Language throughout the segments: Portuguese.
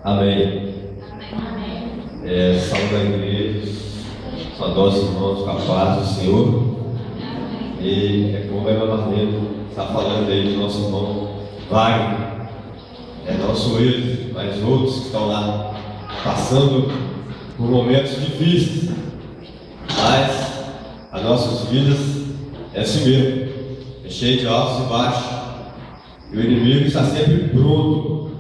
Amém. Saúde a igreja, saudosos irmãos, com a paz do Senhor. E como a irmã Marlene está falando aí do nosso irmão Wagner, não sou ele, mas outros que estão lá passando por momentos difíceis, mas as nossas vidas é assim mesmo, é cheio de altos e baixos, e o inimigo está sempre pronto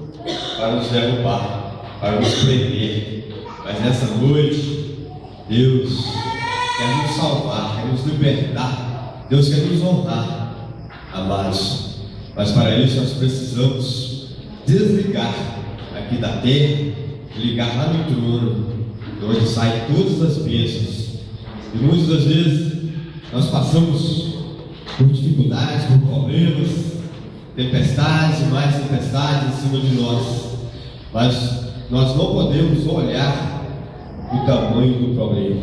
para nos derrubar, para nos prender. Mas nessa noite, Deus quer nos salvar, quer nos libertar, Deus quer nos honrar, amados. Mas para isso nós precisamos desligar aqui da terra e ligar lá no trono, de onde saem todas as bênçãos. E muitas das vezes nós passamos por dificuldades, por problemas, tempestades e mais tempestades em cima de nós, mas nós não podemos olhar o tamanho do problema.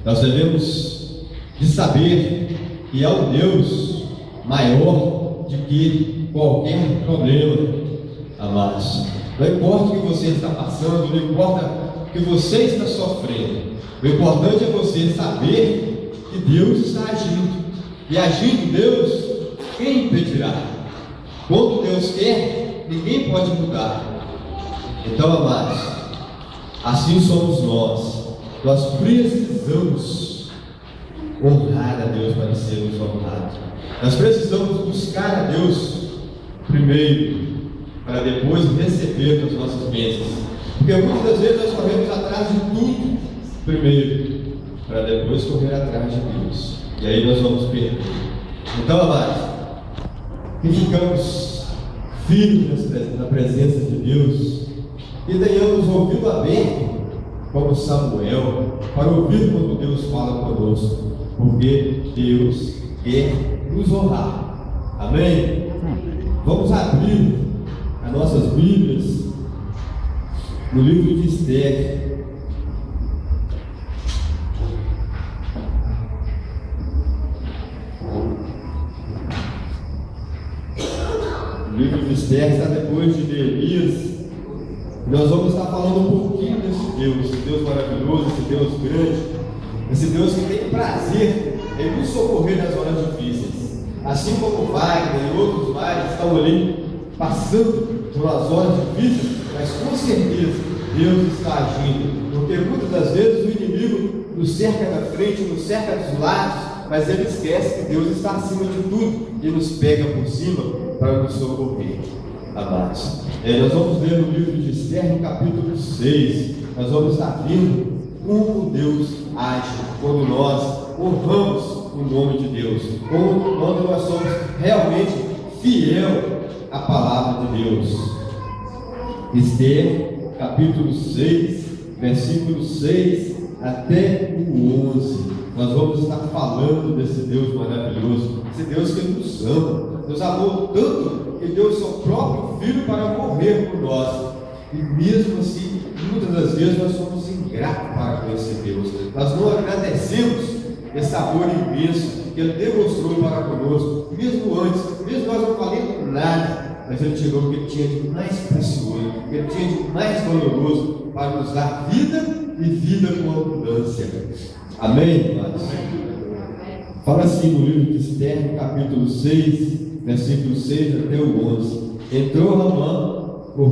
Nós devemos de saber que há um Deus maior do que qualquer problema, amados. Não importa o que você está passando, não importa o que você está sofrendo, o importante é você saber que Deus está agindo, e agindo Deus, quem impedirá? Quando Deus quer, ninguém pode mudar. Então, amados, assim somos nós. Nós precisamos honrar a Deus para sermos honrados. Nós precisamos buscar a Deus primeiro, para depois receber as nossas bênçãos. Porque muitas das vezes nós corremos atrás de tudo primeiro, para depois correr atrás de Deus. E aí nós vamos perder. Então, amados, que ficamos firmes na presença de Deus e tenhamos ouvido aberto, como Samuel, para ouvir quando Deus fala conosco, porque Deus quer nos honrar. Amém? Vamos abrir as nossas Bíblias no livro de Esther. O livro de Esther está depois de Neemias. Nós vamos estar falando um pouquinho desse Deus, esse Deus maravilhoso, esse Deus grande, esse Deus que tem prazer em nos socorrer nas horas difíceis. Assim como Wagner e outros mais estão ali passando por umas horas difíceis, mas com certeza Deus está agindo, porque muitas das vezes o inimigo nos cerca da frente, nos cerca dos lados, mas ele esquece que Deus está acima de tudo e nos pega por cima para nos socorrer. Amados, nós vamos ler no livro de Esther, no capítulo 6, nós vamos estar vendo como Deus age quando nós honramos o nome de Deus, quando nós somos realmente fiel à palavra de Deus. Esther, capítulo 6, versículo 6 até o 11, nós vamos estar falando desse Deus maravilhoso, esse Deus que nos ama, nos amou tanto que deu o seu próprio Filho para morrer por nós. E mesmo assim, muitas das vezes nós somos ingratos para com esse Deus. Nós não agradecemos esse amor imenso que Ele demonstrou para conosco, mesmo antes, mesmo nós não valendo nada, mas Ele tirou o que Ele tinha de mais precioso, o que Ele tinha de mais valoroso para nos dar vida e vida com abundância. Amém, irmãos? Fala assim no livro de Esther, no capítulo 6, versículo 6 até o 11. Entrou Ramã, o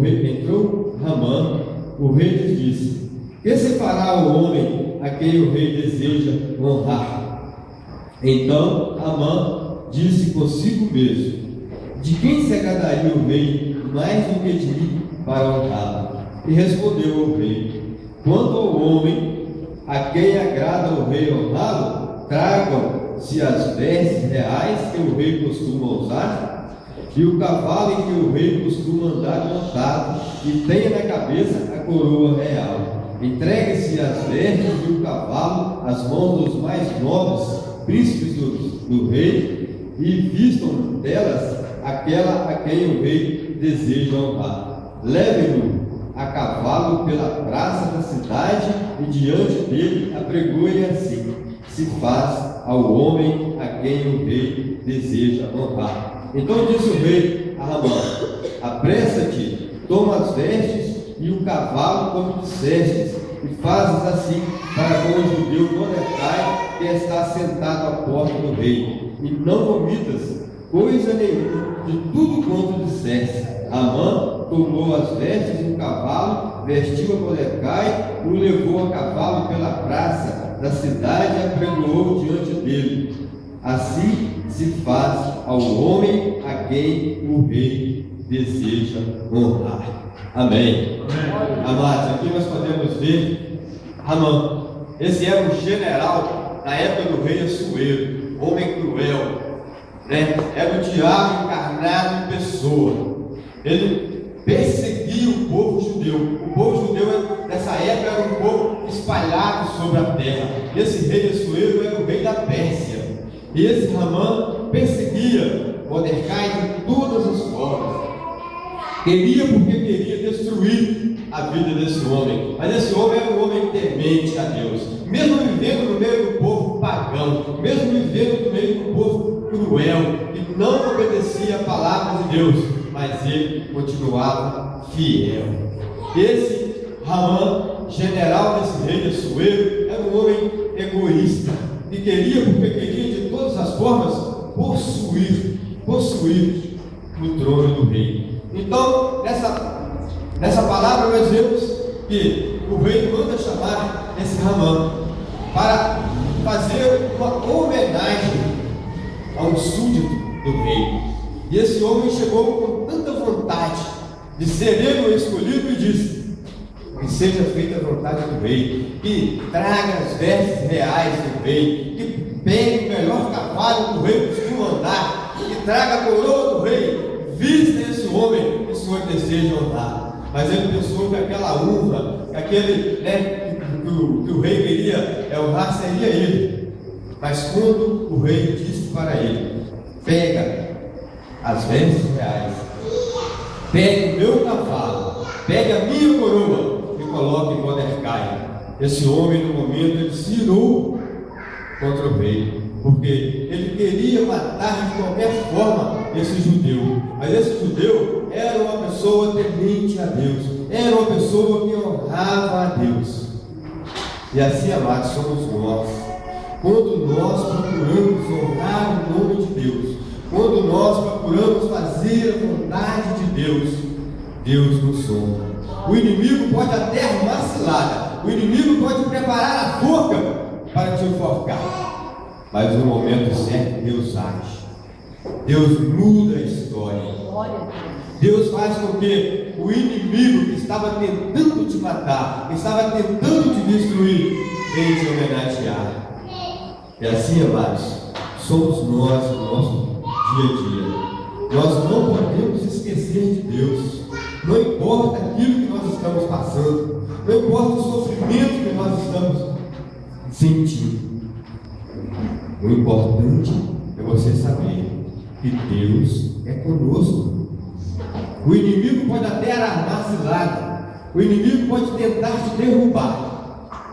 rei lhe disse: que se fará o homem a quem o rei deseja honrar? Então Ramã disse consigo mesmo: de quem se agradaria o rei mais do que de mim para honrá-lo? E respondeu o rei: quanto ao homem a quem agrada o rei honrá-lo, tragam-se as vestes reais que o rei costuma usar, e o cavalo em que o rei costuma andar montado, e tenha na cabeça a coroa real. Entregue-se as vestes e o cavalo às mãos dos mais nobres príncipes do rei, e vistam delas aquela a quem o rei deseja honrar. Levem-no a cavalo pela praça da cidade, e diante dele apregoe assim: se faz ao homem a quem o rei deseja honrar. Então disse o rei a Ramã: apressa-te, toma as vestes e o cavalo como dissestes, e fazes assim para com o judeu Mordecai, que está sentado à porta do rei, e não omitas coisa nenhuma de tudo quanto disseste. Amã tomou as vestes do cavalo, vestiu a Mordecai, o levou a cavalo pela praça da cidade e apregoou diante dele. Assim se faz ao homem a quem o rei deseja honrar. Amém. Amados, aqui nós podemos ver Amã. Esse era um general na época do rei Assuero, homem cruel, né? Era o diabo encarnado em pessoa. Ele perseguia o povo judeu. O povo judeu nessa época era um povo espalhado sobre a terra. Esse rei Assuero era o rei da Pérsia. E esse Amã perseguia Mordecai de todas as formas. Queria porque queria destruir a vida desse homem. Mas esse homem era um homem temente a Deus. Mesmo vivendo no meio do povo pagão, mesmo vivendo no meio do povo cruel, e não obedecia a palavra de Deus, mas ele continuava fiel. Esse Amã, general desse rei Assuero, era um homem egoísta e queria porque queria de todas as formas possuir o trono do rei. Então, nessa palavra nós vemos que o rei manda chamar esse Amã para fazer uma homenagem a um súdito do rei. E esse homem chegou com tanta vontade de ser ele o escolhido e disse: que seja feita a vontade do rei, que traga as vestes reais do rei, que pegue o melhor cavalo que o rei costuma andar, que traga a coroa do rei. Vista esse homem que o Senhor deseja honrar. Mas ele pensou que aquela honra, que aquele, que o rei queria honrar seria ele. Mas quando o rei disse para ele: pega as vestes reais, pegue o meu cavalo, pegue a minha coroa e coloque em Mordecai. Esse homem, no momento, ele se irou contra o rei, porque ele queria matar de qualquer forma esse judeu. Mas esse judeu era uma pessoa temente a Deus, era uma pessoa que honrava a Deus. E assim, amados, somos nós. Quando nós procuramos honrar o nome de Deus, quando nós procuramos fazer a vontade de Deus, Deus nos honra. O inimigo pode até armar cilada, o inimigo pode preparar a forca para te enforcar, mas no momento certo Deus age. Deus muda a história. Deus faz com que o inimigo que estava tentando te matar, que estava tentando te destruir, venha te homenagear. E assim, amados, somos nós no nosso dia a dia. Nós não podemos esquecer de Deus. Não importa aquilo que nós estamos passando, não importa o sofrimento que nós estamos sentindo. O importante é você saber que Deus é conosco. O inimigo pode até armar cilada, o inimigo pode tentar te derrubar,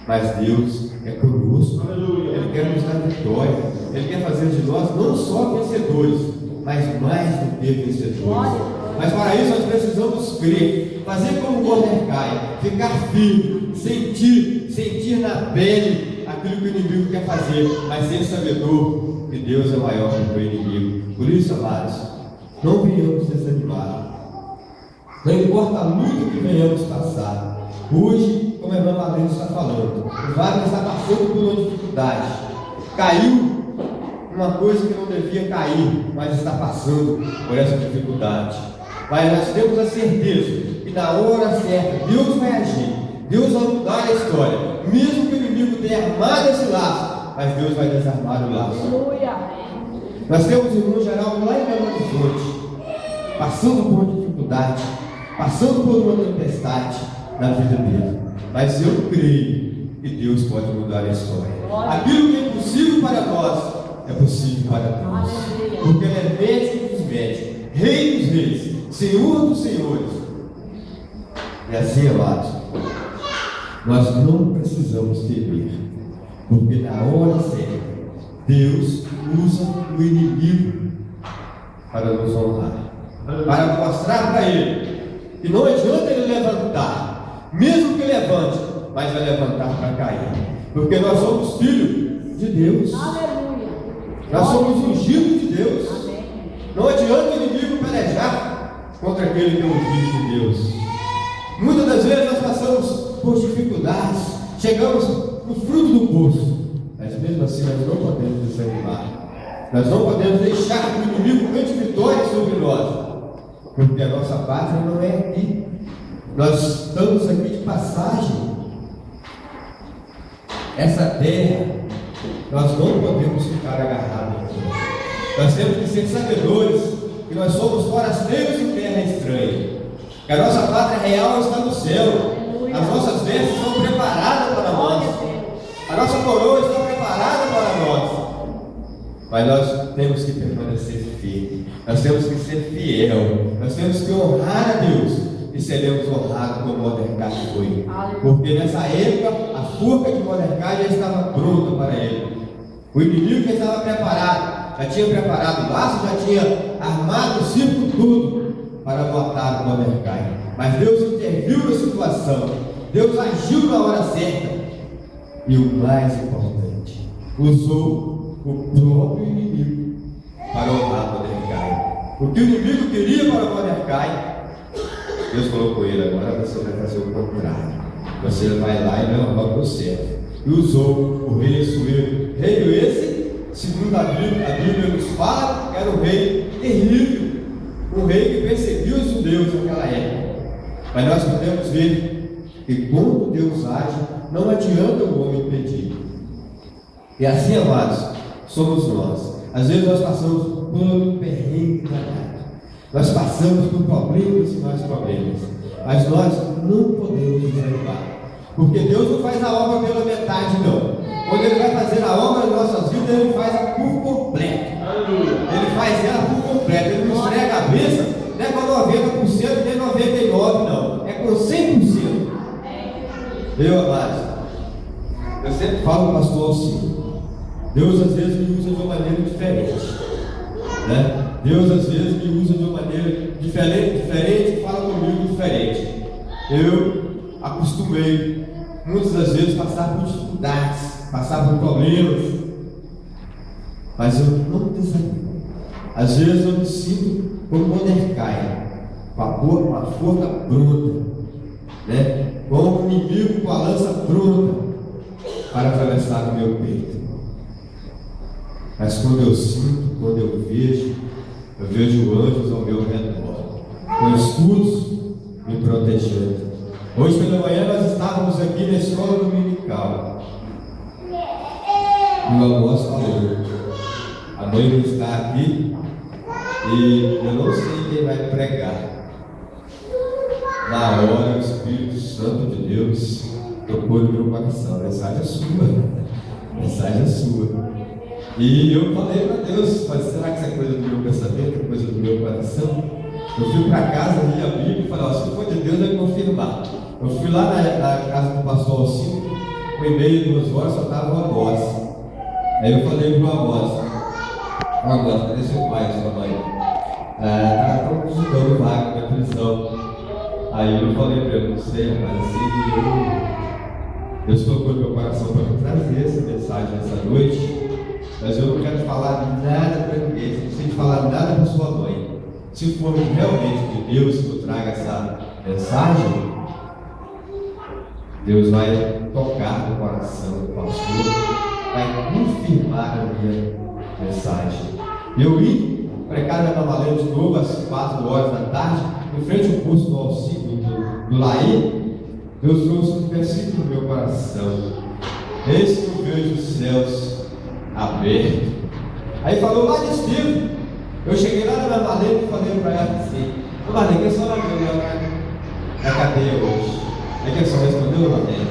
mas Deus é conosco. Ele quer nos dar vitória, Ele quer fazer de nós não só vencedores, mas mais do que vencedores. Mas para isso nós precisamos crer, fazer como Mordecai, ficar firme, sentir na pele aquilo que o inimigo quer fazer, mas ser sabedor que Deus é maior do que o inimigo. Por isso, amados, não venhamos desanimar. Não importa a luta que venhamos passar. Hoje, como a irmã Madalena está falando, o Wagner está passando por uma dificuldade. Caiu uma coisa que não devia cair, mas está passando por essa dificuldade. Mas nós temos a certeza que na hora certa Deus vai agir, Deus vai mudar a história, mesmo que o inimigo tenha armado esse laço, mas Deus vai desarmar o laço. Nós temos o irmão Geraldo lá em Belo Horizonte, passando por uma dificuldade, passando por uma tempestade na vida dele, mas eu creio que Deus pode mudar a história. Aquilo que é impossível para nós é possível para Deus, porque Ele é médico dos médicos, Rei dos reis, Senhor dos senhores. E assim, amados, nós não precisamos temer, porque na hora certa Deus usa o inimigo para nos honrar, para mostrar para ele que não adianta ele levantar, mesmo que levante, mas vai levantar para cair, porque nós somos filhos de Deus. Aleluia. Nós somos ungidos de Deus. Amém. Não adianta o inimigo pelejar contra aquele que é ungido de Deus. Muitas das vezes nós passamos por dificuldades, chegamos no fundo do poço, mas mesmo assim nós não podemos desanimar. Nós não podemos deixar que o inimigo cante vitória sobre nós, porque a nossa pátria não é aqui. Nós estamos aqui de passagem. Essa terra, nós não podemos ficar agarrados aqui. Nós temos que ser sabedores que nós somos forasteiros em terra estranha, que a nossa pátria real está no céu. As nossas vestes estão preparadas para nós, a nossa coroa está preparada para nós. Mas nós temos que permanecer firmes, nós temos que ser fiel, nós temos que honrar a Deus, e seremos honrados como Mordecai foi, porque nessa época a forca de Mordecai já estava pronta para ele. O inimigo já estava preparado, já tinha preparado o laço, já tinha armado o círculo tudo para matar o Mordecai. Mas Deus interviu na situação, Deus agiu na hora certa, e o mais importante, usou o próprio inimigo para honrar Mordecai. O que o inimigo queria para Mordecai, Deus falou com ele: agora você vai fazer o contrário, você vai lá e vai honrar o servo. E usou o rei Assuero. Rei esse, segundo a Bíblia nos fala, era um rei terrível, um rei que perseguiu os judeus naquela época. Mas nós podemos ver que quando Deus age, não adianta o homem impedir. E assim, amados, somos nós. Às vezes nós passamos por um perrengue danado, nós passamos por problemas e mais problemas, mas nós não podemos desanimar, porque Deus não faz a obra pela metade, não. Quando Ele vai fazer a obra em nossas vidas, Ele faz por completo. Ele faz ela por completo. Ele não entrega a bênção, não é com 90%, nem 99%, não. É com 100%. Meu amado, eu sempre falo para o pastor assim: Deus às vezes me usa de uma maneira diferente, né? Deus às vezes me usa de uma maneira diferente, fala comigo diferente. Eu acostumei muitas das vezes passar por dificuldades, passar por problemas, mas eu não desanimo. Às vezes eu me sinto como Mordecai, com a forca pronta, né? Como um inimigo com a lança pronta para atravessar o meu peito. Mas quando eu sinto, quando eu vejo anjos ao meu redor, com escudos me protegendo. Hoje pela manhã nós estávamos aqui na escola dominical, e o Amós falou: a mãe não está aqui, e eu não sei quem vai pregar. Na hora o Espírito Santo de Deus tocou no meu coração: a mensagem é sua, a mensagem é sua. E eu falei para Deus: mas será que isso é coisa do meu pensamento, é coisa do meu coração? Eu fui para casa, li a Bíblia e falei: se for de Deus, vai confirmar. Eu fui lá na casa do pastor Alcino, 1h30, 2 horas, só estava o Amós. Aí eu falei para o Amós: Amós, cadê seu pai e sua mãe? Estão visitando vaga na prisão. Aí eu falei para ele: não sei, rapaz, assim, Deus tocou no meu coração para me trazer essa mensagem essa noite. Mas eu não quero falar nada para ninguém, não preciso falar nada para sua mãe. Se for realmente de Deus que eu traga essa mensagem, Deus vai tocar no coração do pastor, vai confirmar a minha mensagem. Eu ia pregar na Mamalena de novo às 4 horas da tarde, em frente ao curso do Alcino, do Laí. Deus trouxe um versículo no meu coração: eis que eu vejo os céus aberto. Aí falou lá de Estevão. Eu cheguei lá na Marlene e falei para ela assim: Marlene, que a senhora viu na cadeia hoje? Aí que a senhora respondeu, Marlene?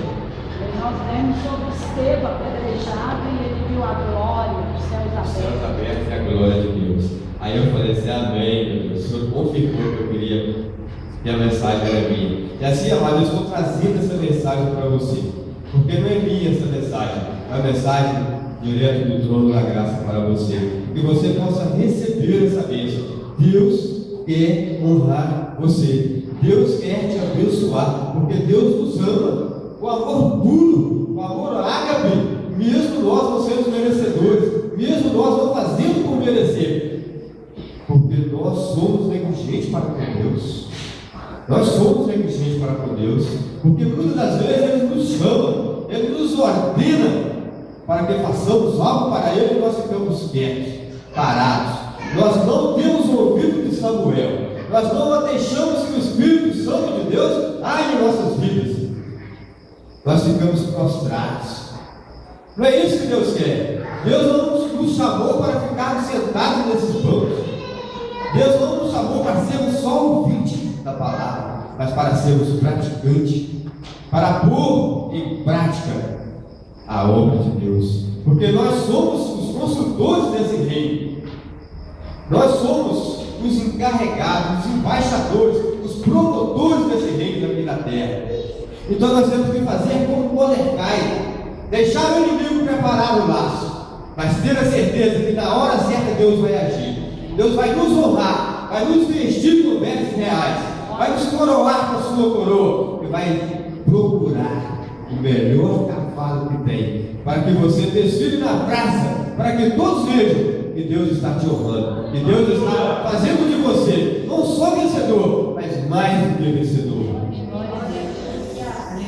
Nós vemos sobre Estevão apedrejado e ele viu a glória, os céus abertos E a glória de Deus. Aí eu falei assim: amém, meu Deus. O Senhor confirmou que eu queria, que a mensagem era minha. E assim, amado, eu estou trazendo essa mensagem para você, porque não é minha essa mensagem, é a mensagem direto do trono da graça para você, que você possa receber essa bênção. Deus quer honrar você, Deus quer te abençoar, porque Deus nos ama, com amor puro, com amor ágape, mesmo nós não sendo merecedores, mesmo nós não fazendo por merecer, porque nós somos negligentes para com Deus. Nós somos negligentes para com Deus, porque muitas das vezes Ele nos chama, Ele nos ordena para que façamos algo para Ele e nós ficamos quietos, parados. Nós não temos o ouvido de Samuel, nós não deixamos que o Espírito Santo de Deus age em nossas vidas. Nós ficamos prostrados. Não é isso que Deus quer. Deus não nos chamou para ficarmos sentados nesses bancos. Deus não nos chamou para sermos só ouvintes da palavra, mas para sermos praticantes, para pôr em prática a obra de Deus, porque nós somos os construtores desse reino, nós somos os encarregados, os embaixadores, os promotores desse reino aqui na terra. Então nós temos que fazer como Mordecai, deixar o inimigo preparar o laço, mas ter a certeza que na hora certa Deus vai agir, Deus vai nos honrar, vai nos vestir com vestes reais, vai nos coroar com a sua coroa e vai procurar o melhor cavalo que tem, para que você desfile na praça, para que todos vejam que Deus está te honrando, que Deus está fazendo de você não só vencedor, mas mais do que vencedor.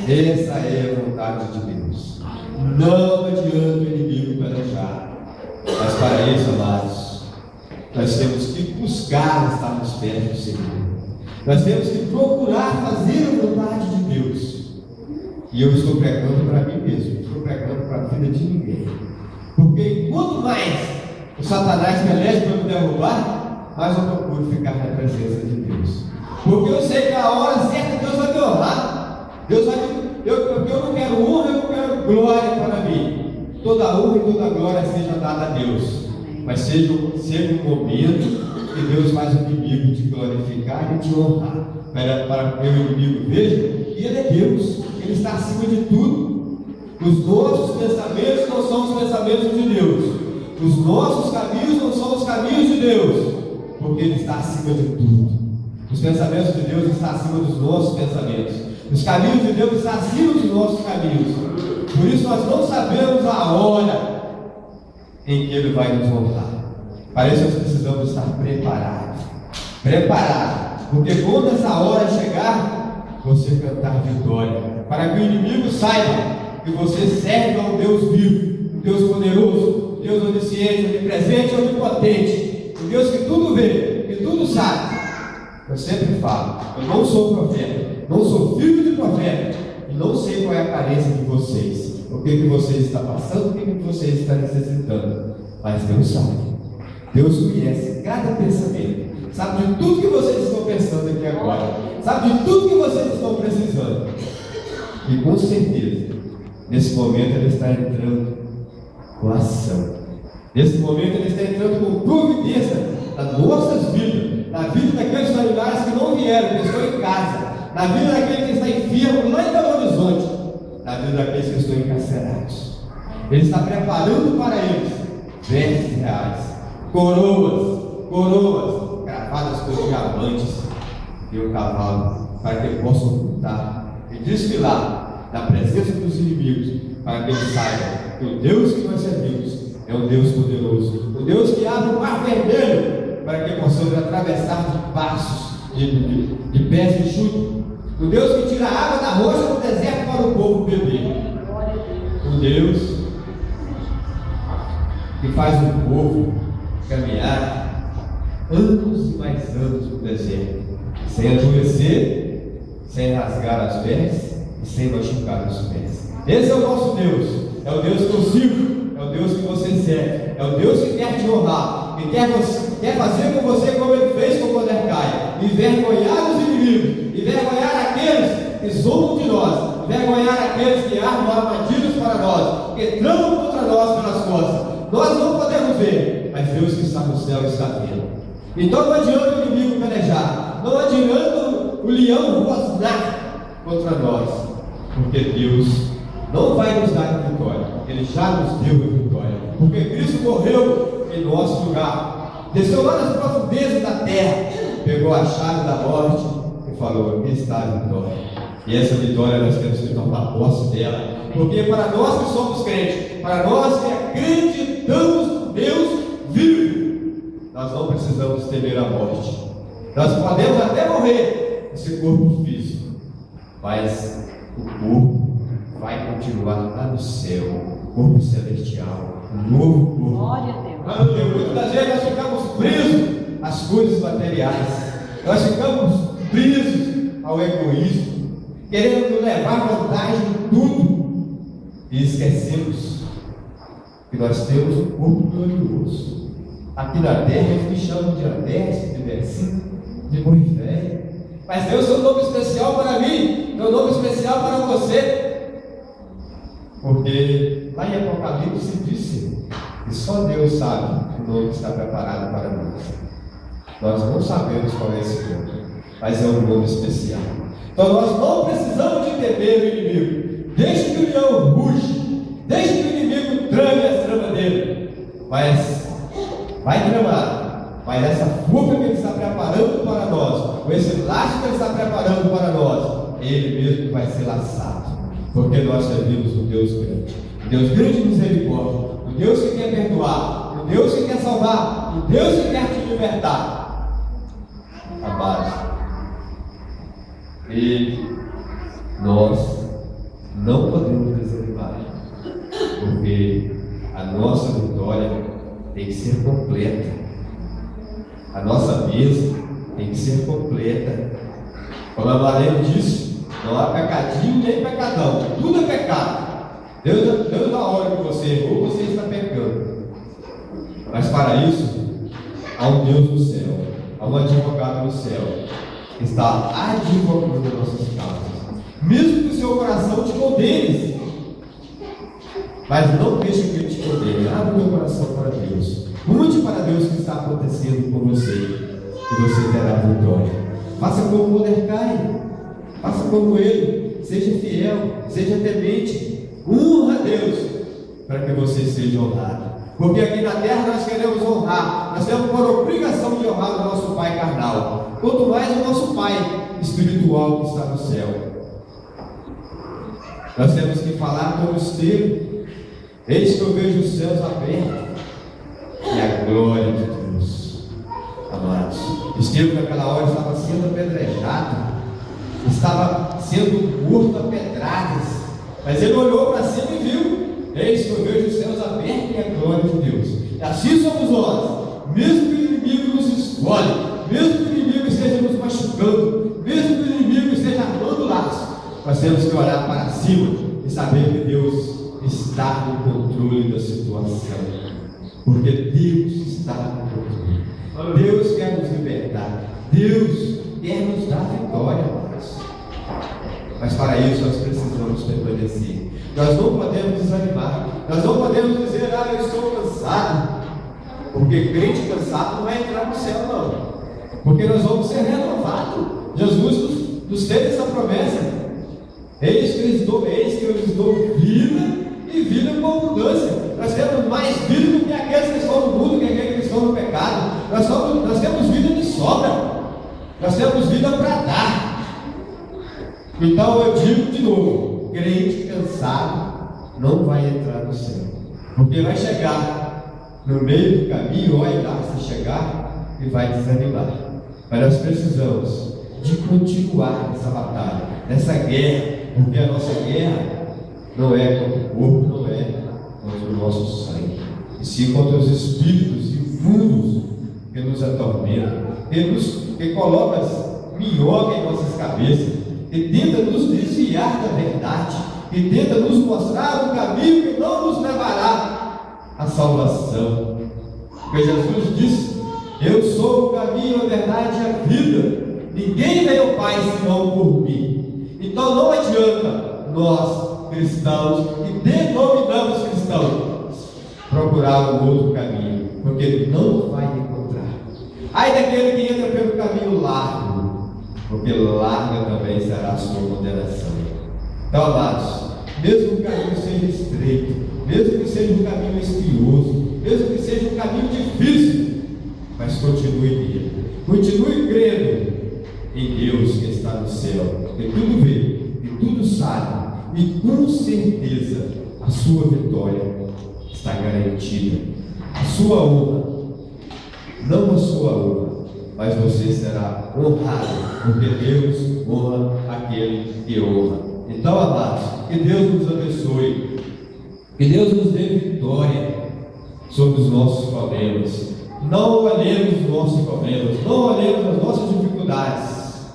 Essa é a vontade de Deus. Não adianta o inimigo pelejar, mas para isso, amados, nós temos que buscar estar nos pés do Senhor. Nós temos que procurar fazer a vontade de Deus. E eu estou pregando para mim mesmo, estou pregando para a vida de ninguém. Porque quanto mais o Satanás peleja para me derrubar, mais eu procuro ficar na presença de Deus. Porque eu sei que a hora certa Deus vai me honrar. Deus vai me... Porque eu não quero honra, eu não quero glória para mim. Toda honra e toda glória seja dada a Deus. Mas seja um momento que Deus faz o inimigo te glorificar e te honrar, para que o inimigo veja que Ele é Deus, Ele está acima de tudo. Os nossos pensamentos não são os pensamentos de Deus, os nossos caminhos não são os caminhos de Deus, porque Ele está acima de tudo. Os pensamentos de Deus estão acima dos nossos pensamentos, os caminhos de Deus estão acima dos nossos caminhos. Por isso nós não sabemos a hora em que Ele vai nos honrar. Para isso nós precisamos estar preparados, porque quando essa hora chegar, você cantar vitória, para que o inimigo saiba que você serve a um Deus vivo, um Deus poderoso, um Deus onisciente, onipresente, onipotente, um Deus que tudo vê, que tudo sabe. Eu sempre falo, eu não sou profeta, não sou filho de profeta, e não sei qual é a carência de vocês, o que vocês estão passando, o que vocês estão necessitando, mas Deus sabe. Deus conhece cada pensamento, sabe de tudo que vocês estão pensando aqui agora, sabe de tudo que vocês estão precisando, e com certeza, nesse momento Ele está entrando com ação, nesse momento Ele está entrando com providência nas nossas vidas, na vida daqueles familiares que não vieram, que estão em casa, na vida daquele que está enfermo lá em Belo Horizonte, na vida daqueles que estão encarcerados. Ele está preparando para eles vestes reais, coroas cravadas com diamantes e um cavalo, para que eles possam lutar e desfilar na presença dos inimigos, para que eles saibam que o Deus que nós servimos é um Deus poderoso, um Deus que abre o mar vermelho, para que possamos atravessar de passos, de pés de chute, o Deus que tira a água da rocha do deserto para o povo beber, o Deus que faz o povo caminhar anos e mais anos no deserto, sem adoecer, sem rasgar as pernas e sem machucar os pés. Esse é o nosso Deus, é o Deus que eu sirvo, é o Deus que você serve, é o Deus que quer te honrar, que quer fazer com você como Ele fez com Mordecai, envergonhar os inimigos, envergonhar aqueles que zombam de nós, envergonhar aqueles que armam armadilhas para nós, que tramam contra nós pelas costas. Nós não podemos ver, mas Deus que está no céu está vendo. Então não adianta o inimigo pelejar, não adianta o leão rosnar contra nós, porque Deus não vai nos dar a vitória, Ele já nos deu a vitória, porque Cristo morreu em nosso lugar, desceu lá nas profundezas da terra, pegou a chave da morte e falou: aqui está a vitória. E essa vitória nós temos que tomar posse dela. Porque para nós que somos crentes, para nós que acreditamos no Deus vivo, nós não precisamos temer a morte. Nós podemos até morrer esse corpo físico, mas o corpo vai continuar lá no céu, o corpo celestial, um novo corpo. Glória a Deus. Aleluia. Muitas das vezes nós ficamos presos às coisas materiais, nós ficamos presos ao egoísmo, querendo levar vantagem em tudo, e esquecemos que nós temos um corpo glorioso. Aqui na terra eles me chamam de André, de Bercinho, de Moisés, mas Deus tem um nome especial para mim, tem um nome especial para você, porque lá em Apocalipse disse que só Deus sabe o nome que está preparado para nós. Nós não sabemos qual é esse nome, mas é um nome especial. Então nós não precisamos de temer o inimigo. Deixe que o leão ruge, deixe que o inimigo trame as tramas dele, mas vai tramar, mas essa fuga que ele está preparando para nós, ou esse laço que ele está preparando para nós, ele mesmo que vai ser laçado, porque nós servimos um Deus grande, um Deus grande de misericórdia, um Deus que quer perdoar, um Deus que quer salvar, um Deus que quer te libertar. Amados, e nós não podemos desanimar, porque a nossa vitória tem que ser completa, a nossa mesa tem que ser completa. Como a Marlene disse, não há pecadinho nem pecadão, tudo é pecado. Deus na hora que você errou, você está pecando, mas para isso há um Deus no céu, há um advogado no céu que está advogando as nossas causas, mesmo que o seu coração te condene, mas não deixe que ele te condene. Abra o meu coração para Deus, mude para Deus o que está acontecendo com você, e você terá vitória. Faça como Mordecai, faça como ele, seja fiel, seja temente, honra a Deus, para que você seja honrado. Porque aqui na terra nós queremos honrar, nós temos por obrigação de honrar o nosso Pai carnal, quanto mais o nosso Pai espiritual que está no céu. Nós temos que falar como Estevão: eis que eu vejo os céus abertos e a glória de Deus. Amados, Estevão naquela hora estava sendo apedrejado, estava sendo morto a pedradas, mas ele olhou para cima e viu: eis que eu vejo os céus abertos e a glória de Deus. E assim somos nós, mesmo que o inimigo nos escolhe, mesmo que o inimigo esteja nos machucando, mesmo que o inimigo esteja armando laço, nós temos que olhar para cima e saber que Deus está no controle da situação, porque Deus está no controle. Deus quer nos libertar, Deus quer nos dar vitória, mas para isso nós precisamos permanecer. Nós não podemos desanimar, nós não podemos dizer: ah, eu estou cansado, porque crente cansado não vai entrar no céu, não, porque nós vamos ser renovados. Jesus nos fez essa promessa: eis que eu lhes dou vida e vida com abundância. Nós temos mais vida do que aqueles que estão no mundo, que aqueles que estão no pecado. Nós temos vida de sobra, nós temos vida para dar. Então eu digo de novo: crente cansado não vai entrar no céu, porque vai chegar no meio do caminho, olha lá, se chegar, e vai desanimar. Mas nós precisamos de continuar nessa batalha, nessa guerra, porque a nossa guerra não é contra o corpo, não é contra o nosso sangue, e sim contra os espíritos imundos que nos atormentam, que colocam minhoca em nossas cabeças, que tenta nos desviar da verdade, que tenta nos mostrar um caminho que não nos levará à salvação. Porque Jesus disse: eu sou o caminho, a verdade e a vida, ninguém vem ao Pai senão por mim. Então não adianta nós, cristãos, que denominamos cristãos, procurar um outro caminho, porque não vai encontrar. Ai daquele que entra pelo caminho largo, porque larga também será a sua condenação. Então, amados, mesmo que o caminho seja estreito, mesmo que seja um caminho espinhoso, mesmo que seja um caminho difícil, mas continue crendo em Deus que está está no céu, que tudo vê, que tudo sabe, e com certeza a sua vitória está garantida. A sua honra, não a sua honra, mas você será honrado, porque Deus honra aquele que honra. Então, amados, que Deus nos abençoe, que Deus nos dê vitória sobre os nossos problemas. Não olhemos os nossos problemas, não olhemos as nossas dificuldades,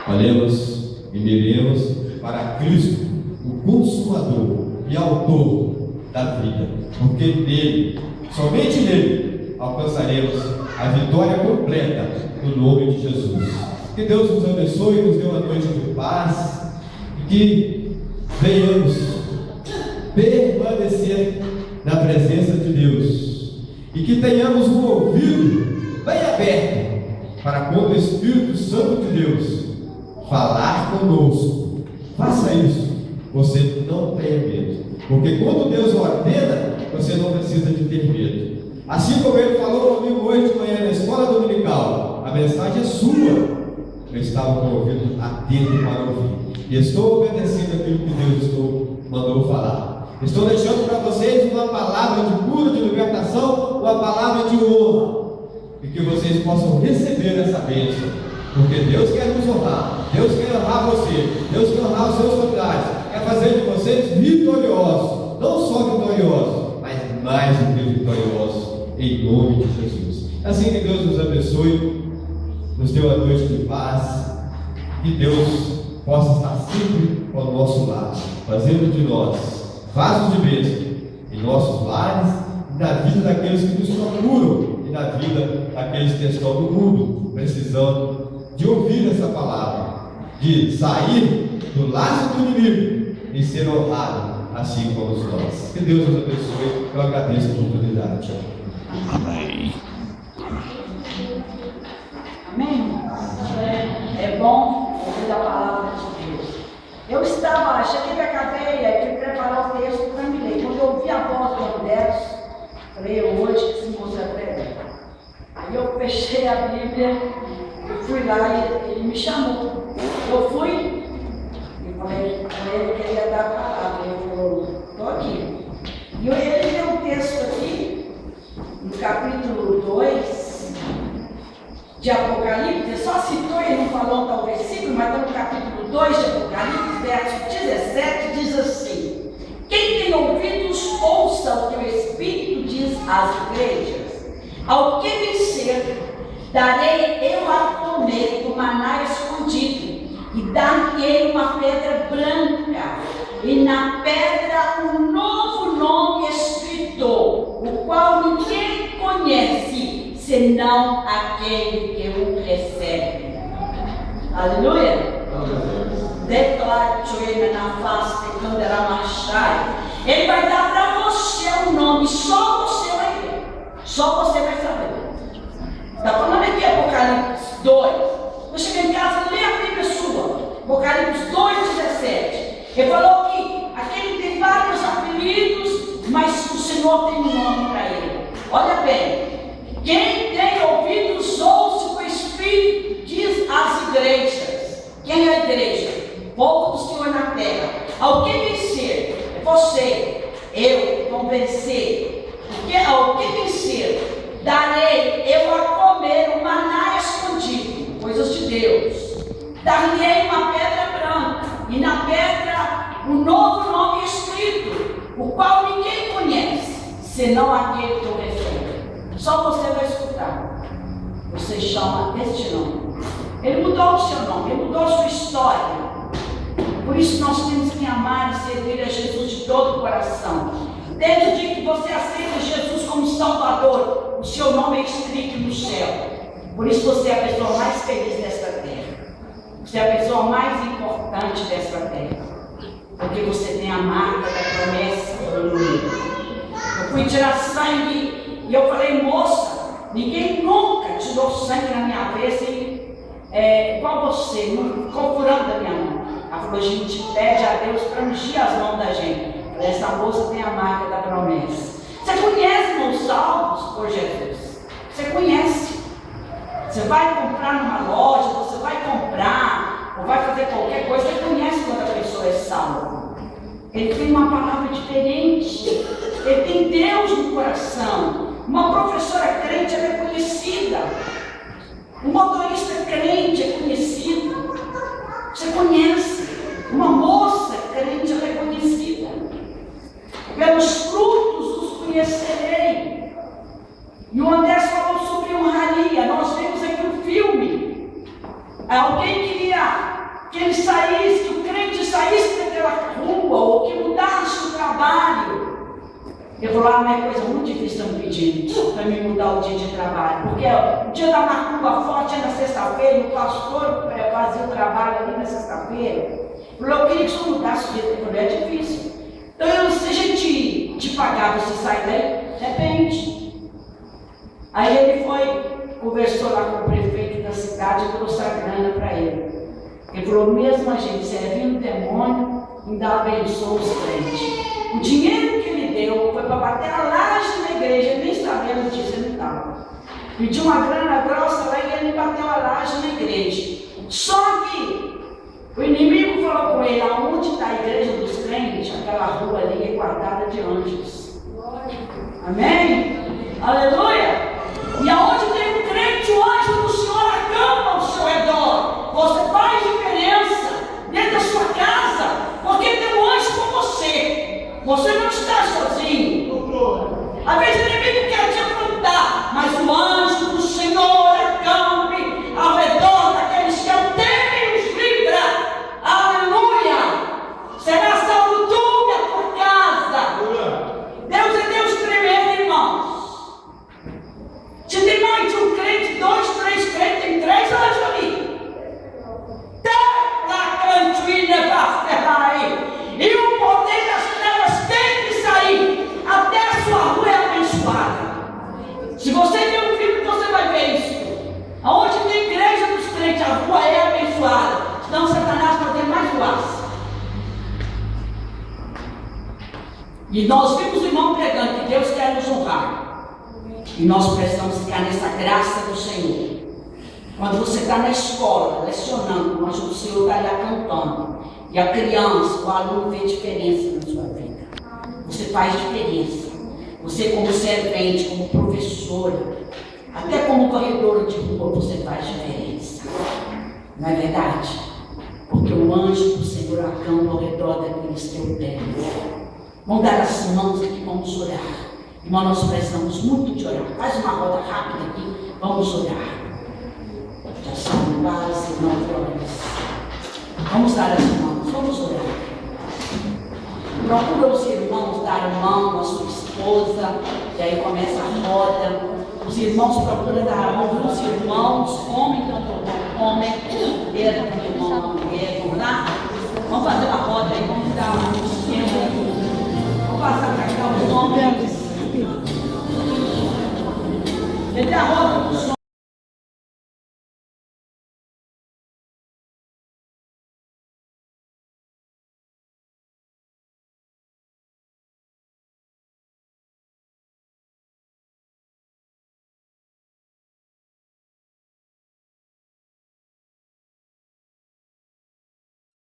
olhemos e miremos para Cristo, o consumador e autor da vida, porque nele, somente nele, alcançaremos a vitória completa no nome de Jesus. Que Deus nos abençoe, nos dê uma noite de paz e que venhamos permanecer na presença de Deus e que tenhamos um ouvido bem aberto para quando o Espírito Santo de Deus falar conosco. Faça isso, você não tenha medo, porque quando Deus ordena, você não precisa de ter medo. Assim como ele falou comigo hoje de manhã na escola dominical, a mensagem é sua. Eu estava com o ouvido atento para ouvir e estou obedecendo aquilo que Deus mandou falar. Estou deixando para vocês uma palavra de cura, de libertação, uma palavra de honra, e que vocês possam receber essa bênção, porque Deus quer nos honrar, Deus quer honrar você, Deus quer honrar os seus familiares, quer fazer de vocês vitoriosos, não só vitoriosos, mas mais do que vitoriosos, em nome de Jesus. Assim que Deus nos abençoe, nos dê uma noite de paz, que Deus possa estar sempre ao nosso lado, fazendo de nós vasos de bênção em nossos lares e na vida daqueles que nos procuram e na vida daqueles que estão no mundo precisando de ouvir essa palavra, de sair do laço do inimigo e ser honrado assim como nós. Que Deus nos abençoe. Eu agradeço a oportunidade. Amém. Amém? É bom ouvir a palavra de Deus. Eu cheguei da cadeia e fui preparar o texto para me ler. Quando eu ouvi a voz do Andrés, falei, hoje que se mostra prega. Aí eu fechei a Bíblia, eu fui lá e ele me chamou. Eu fui e falei para ele que ele ia dar a palavra. Ele falou, estou aqui. E ele deu um texto aqui, no capítulo 2 de Apocalipse, só citou, ele não falou tal versículo, mas está no capítulo 2 de Apocalipse, verso 17, diz assim: quem tem ouvidos, ouça o que o Espírito diz às igrejas. Ao que vencer, darei eu a comer do maná escondido, e dar-lhe uma pedra branca, e na pedra um novo nome escrito, o qual ninguém conhece, senão aquele que o recebe. Aleluia! Ele vai dar para você um nome, só você vai ver, só você vai saber. Está falando aqui Apocalipse 2. Você chega em casa, lê a Bíblia sua, Apocalipse 2,17. Ele falou que aquele tem vários apelidos, mas o Senhor tem um nome para ele. Olha bem. Quem tem ouvidos, ouça o que o Espírito diz às igrejas. Quem é a igreja? O povo do Senhor na terra. Ao que vencer? É você, eu, vão vencer. Ao que vencer, darei eu a comer o maná escondido, coisas de Deus. Dar-lhe uma pedra branca, e na pedra um novo nome escrito, o qual ninguém conhece, senão aquele que o recebe. Só você vai escutar. Você chama este nome. Ele mudou o seu nome, ele mudou a sua história. Por isso nós temos que amar e servir a Jesus de todo o coração. Desde o dia que você aceita Jesus como Salvador, o seu nome é escrito no céu. Por isso você é a pessoa mais feliz desta terra. Você é a pessoa mais importante desta terra. Porque você tem a marca da promessa do Senhor. Eu fui tirar sangue. E eu falei, moça, ninguém nunca tirou sangue na minha cabeça igual você, não ficou furando da minha mão. Ela falou, a gente pede a Deus para ungir as mãos da gente. Essa moça tem a marca da promessa. Você conhece, irmãos, salvos por Jesus? Você conhece? Você vai comprar numa loja, você vai comprar, ou vai Ele tem uma palavra diferente. Ele tem Deus no coração. Uma professora crente é reconhecida. Um motorista crente é conhecido. Você conhece. Uma moça crente é reconhecida. Pelos frutos os conhecerei. E o André falou sobre honraria. Nós vimos aqui um filme. Alguém queria que ele saísse, que o crente saísse daquela rua, ou que mudasse o trabalho. Ele falou, não é coisa muito difícil estão pedindo para me mudar o dia de trabalho. Porque o dia da macumba forte é na sexta-feira, e o pastor fazia o trabalho ali na sexta-feira. Ele falou, eu queria que você mudasse o dia. Ele falou, é difícil. Então, se a gente te pagar, você sai daí? Depende. Aí ele foi, conversou lá com o prefeito da cidade e trouxe a grana para ele. Ele falou, mesmo a gente servindo o demônio, ainda abençoou os crentes. O dinheiro que ele deu foi para bater a laje na igreja, nem sabendo disso, ele não estava. Pediu uma grana grossa lá e ele bateu a laje na igreja. Só que o inimigo falou com ele, aonde está a igreja dos crentes, aquela rua ali é guardada de anjos. Amém? Aleluia! E aonde tem um crente, o anjo do Senhor acampa ao seu redor. Você faz diferença dentro da sua casa, porque tem um anjo com você. Você não está sozinho. Às vezes o inimigo quer te afrontar, mas o anjo do Senhor acampe ao redor daqueles que o temem e os livra. Aleluia! Será salvo tu e a tua casa. Deus é Deus tremendo, irmãos. Se tem mais de um crente, 2, 3 crentes, tem 3 anjos ali. E o poder das trevas tem que sair. Até a sua rua é abençoada. Se você tem um filho, você vai ver isso. Aonde tem igreja dos crentes, a rua é abençoada. Senão Satanás vai ter mais guarda. E nós vimos o irmão pregando que Deus quer nos honrar. E nós precisamos ficar nessa graça do Senhor. Quando você está na escola, lecionando, o anjo do Senhor está ali acampando. E a criança, o aluno vê diferença na sua vida. Você faz diferença. Você como servente, como professora, até como corredora de rua, você faz diferença. Não é verdade? Porque o anjo do Senhor acampa ao redor daqueles que o temem. Vamos dar as mãos aqui, vamos orar. Irmão, nós precisamos muito de orar. Faz uma roda rápida aqui, vamos orar. Já são quase 9 horas. Vamos dar as mãos, vamos orar. Procura os irmãos dar mão à sua esposa, e aí começa a roda. Os irmãos procuram dar a mão, os irmãos comem quando o irmão come, erram quando o irmão erram, tá? Vamos fazer uma roda aí, vamos dar um tempo aí. Vamos passar para cá os homens. Ele dá a roda dos homens.